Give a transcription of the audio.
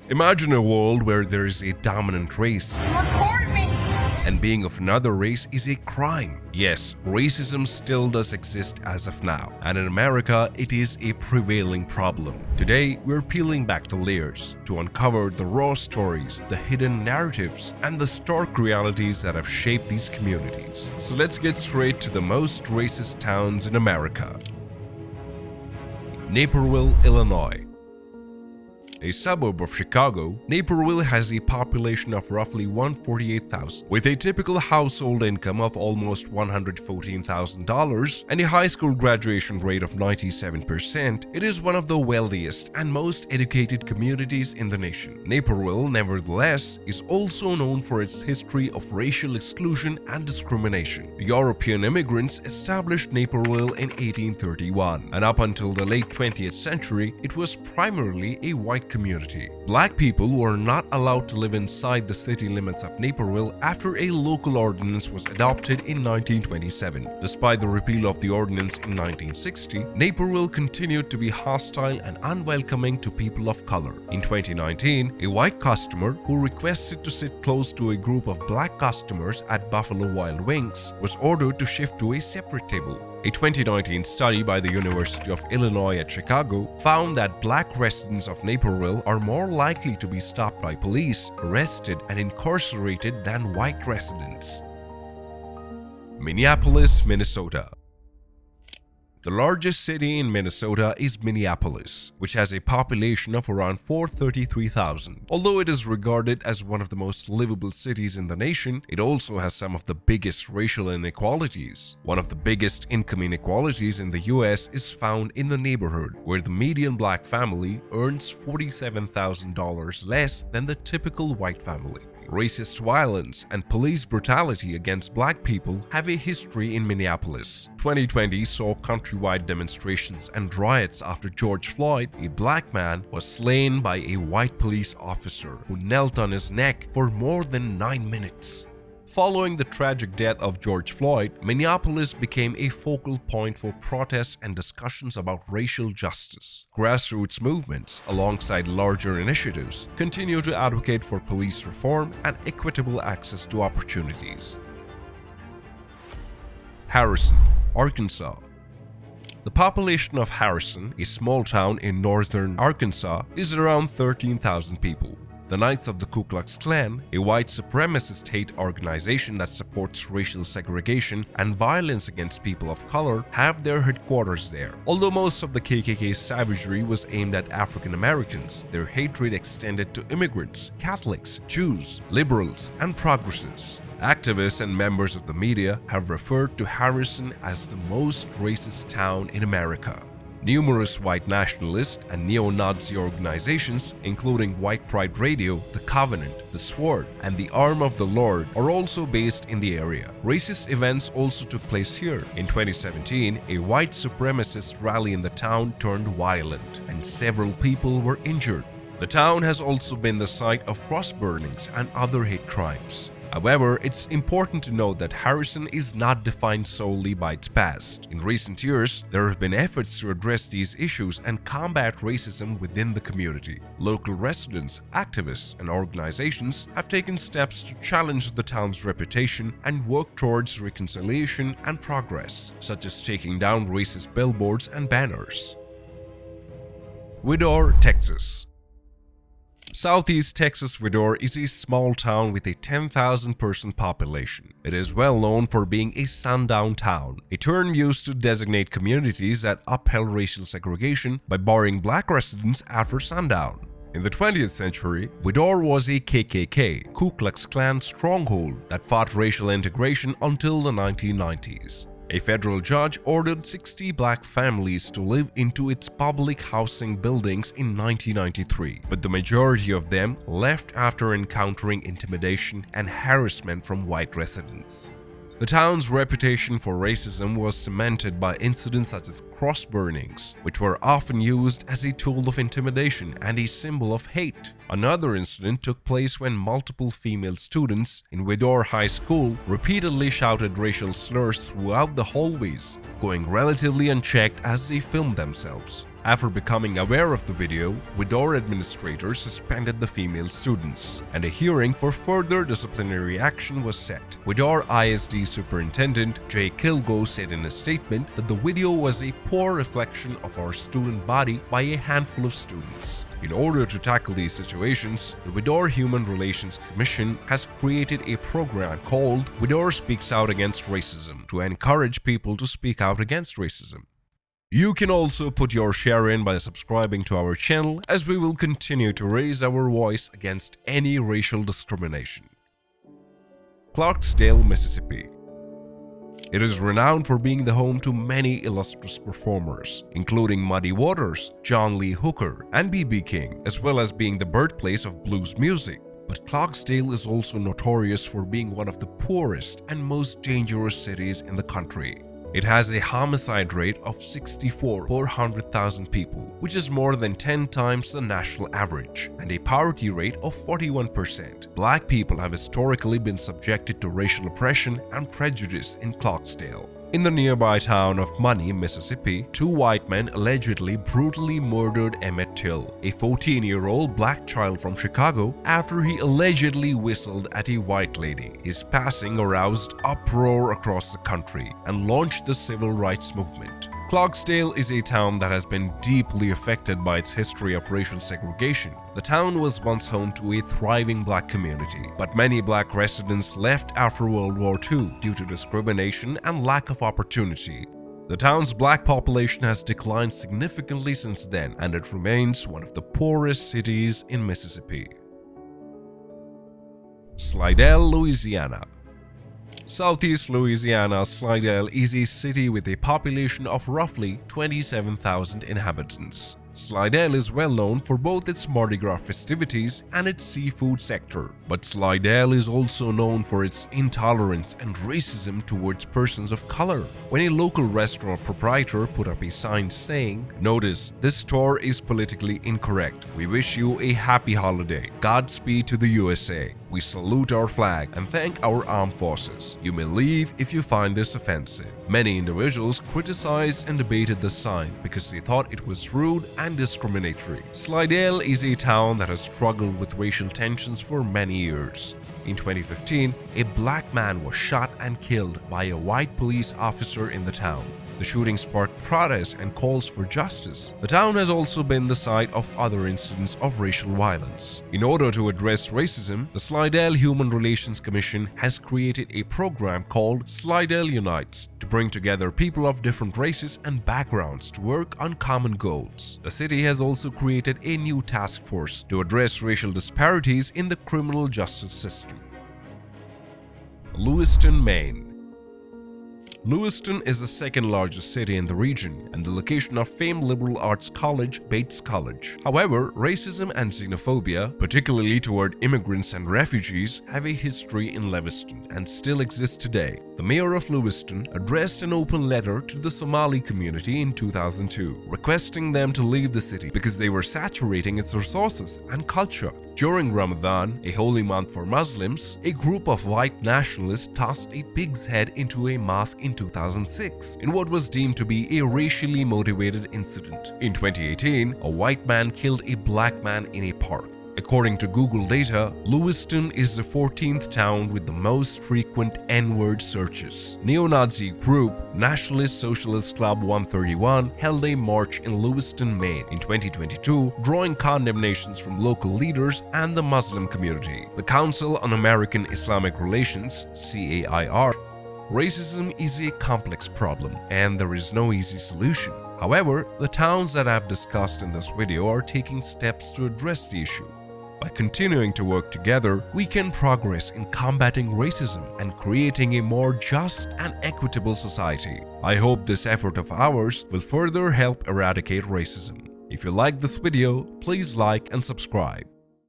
Imagine a world where there is a dominant race, Record me! and being of another race is a crime. Yes, racism still does exist as of now, and in America, it is a prevailing problem. Today, we're peeling back the layers to uncover the raw stories, the hidden narratives, and the stark realities that have shaped these communities. So let's get straight to the most racist towns in America. Naperville, Illinois. A suburb of Chicago, Naperville has a population of roughly 148,000, with a typical household income of almost $114,000 and a high school graduation rate of 97%. It is one of the wealthiest and most educated communities in the nation. Naperville, nevertheless, is also known for its history of racial exclusion and discrimination. The European immigrants established Naperville in 1831, and up until the late 20th century, it was primarily a white community. Black people were not allowed to live inside the city limits of Naperville after a local ordinance was adopted in 1927. Despite the repeal of the ordinance in 1960, Naperville continued to be hostile and unwelcoming to people of color. In 2019, a white customer who requested to sit close to a group of black customers at Buffalo Wild Wings was ordered to shift to a separate table. A 2019 study by the University of Illinois at Chicago found that black residents of Naperville are more likely to be stopped by police, arrested, and incarcerated than white residents. Minneapolis, Minnesota. The largest city in Minnesota is Minneapolis, which has a population of around 433,000. Although it is regarded as one of the most livable cities in the nation, it also has some of the biggest racial inequalities. One of the biggest income inequalities in the US is found in the neighborhood, where the median black family earns $47,000 less than the typical white family. Racist violence and police brutality against black people have a history in Minneapolis. 2020 saw countrywide demonstrations and riots after George Floyd, a black man, was slain by a white police officer who knelt on his neck for more than 9 minutes. Following the tragic death of George Floyd, Minneapolis became a focal point for protests and discussions about racial justice. Grassroots movements, alongside larger initiatives, continue to advocate for police reform and equitable access to opportunities. Harrison, Arkansas. The population of Harrison, a small town in northern Arkansas, is around 13,000 people. The Knights of the Ku Klux Klan, a white supremacist hate organization that supports racial segregation and violence against people of color, have their headquarters there. Although most of the KKK's savagery was aimed at African Americans, their hatred extended to immigrants, Catholics, Jews, liberals, and progressives. Activists and members of the media have referred to Harrison as the most racist town in America. Numerous white nationalist and neo-Nazi organizations, including White Pride Radio, The Covenant, The Sword, and the Arm of the Lord, are also based in the area. Racist events also took place here. In 2017, a white supremacist rally in the town turned violent, and several people were injured. The town has also been the site of cross burnings and other hate crimes. However, it's important to note that Harrison is not defined solely by its past. In recent years, there have been efforts to address these issues and combat racism within the community. Local residents, activists, and organizations have taken steps to challenge the town's reputation and work towards reconciliation and progress, such as taking down racist billboards and banners. Vidor, Texas. Southeast Texas Vidor is a small town with a 10,000-person population. It is well known for being a sundown town, a term used to designate communities that upheld racial segregation by barring black residents after sundown. In the 20th century, Vidor was a KKK, Ku Klux Klan stronghold that fought racial integration until the 1990s. A federal judge ordered 60 black families to live into its public housing buildings in 1993, but the majority of them left after encountering intimidation and harassment from white residents. The town's reputation for racism was cemented by incidents such as cross burnings, which were often used as a tool of intimidation and a symbol of hate. Another incident took place when multiple female students in Vidor High School repeatedly shouted racial slurs throughout the hallways, going relatively unchecked as they filmed themselves. After becoming aware of the video, Vidor administrators suspended the female students, and a hearing for further disciplinary action was set. Vidor ISD Superintendent Jay Kilgo said in a statement that the video was a poor reflection of our student body by a handful of students. In order to tackle these situations, the Vidor Human Relations Commission has created a program called Vidor Speaks Out Against Racism to encourage people to speak out against racism. You can also put your share in by subscribing to our channel, as we will continue to raise our voice against any racial discrimination. Clarksdale, Mississippi. It is renowned for being the home to many illustrious performers, including Muddy Waters, John Lee Hooker, and B.B. King, as well as being the birthplace of blues music. But Clarksdale is also notorious for being one of the poorest and most dangerous cities in the country. It has a homicide rate of 64 per 100,000 people, which is more than 10 times the national average, and a poverty rate of 41%. Black people have historically been subjected to racial oppression and prejudice in Clarksdale. In the nearby town of Money, Mississippi, 2 white men allegedly brutally murdered Emmett Till, a 14-year-old black child from Chicago, after he allegedly whistled at a white lady. His passing aroused uproar across the country and launched the civil rights movement. Clarksdale is a town that has been deeply affected by its history of racial segregation. The town was once home to a thriving black community, but many black residents left after World War II due to discrimination and lack of opportunity. The town's black population has declined significantly since then, and it remains one of the poorest cities in Mississippi. Slidell, Louisiana. Southeast Louisiana's Slidell is a city with a population of roughly 27,000 inhabitants. Slidell is well known for both its Mardi Gras festivities and its seafood sector, but Slidell is also known for its intolerance and racism towards persons of color. When a local restaurant proprietor put up a sign saying, "Notice, this store is politically incorrect. We wish you a happy holiday. Godspeed to the USA. We salute our flag and thank our armed forces. You may leave if you find this offensive." Many individuals criticized and debated the sign because they thought it was rude and discriminatory. Slidell is a town that has struggled with racial tensions for many years. In 2015, a black man was shot and killed by a white police officer in the town. The shooting sparked protests and calls for justice. The town has also been the site of other incidents of racial violence. In order to address racism, the Slidell Human Relations Commission has created a program called Slidell Unites to bring together people of different races and backgrounds to work on common goals. The city has also created a new task force to address racial disparities in the criminal justice system. Lewiston, Maine. Lewiston is the second largest city in the region and the location of famed liberal arts college Bates College. However, racism and xenophobia, particularly toward immigrants and refugees, have a history in Lewiston and still exist today. The mayor of Lewiston addressed an open letter to the Somali community in 2002, requesting them to leave the city because they were saturating its resources and culture. During Ramadan, a holy month for Muslims, a group of white nationalists tossed a pig's head into a mosque in 2006 in what was deemed to be a racially motivated incident. In 2018, a white man killed a black man in a park. According to Google data, Lewiston is the 14th town with the most frequent N-word searches. Neo-Nazi group Nationalist Socialist Club 131 held a march in Lewiston, Maine in 2022, drawing condemnations from local leaders and the Muslim community. The Council on American Islamic Relations, CAIR, racism is a complex problem and there is no easy solution. However, the towns that I've discussed in this video are taking steps to address the issue. By continuing to work together, we can progress in combating racism and creating a more just and equitable society. I hope this effort of ours will further help eradicate racism. If you like this video, please like and subscribe.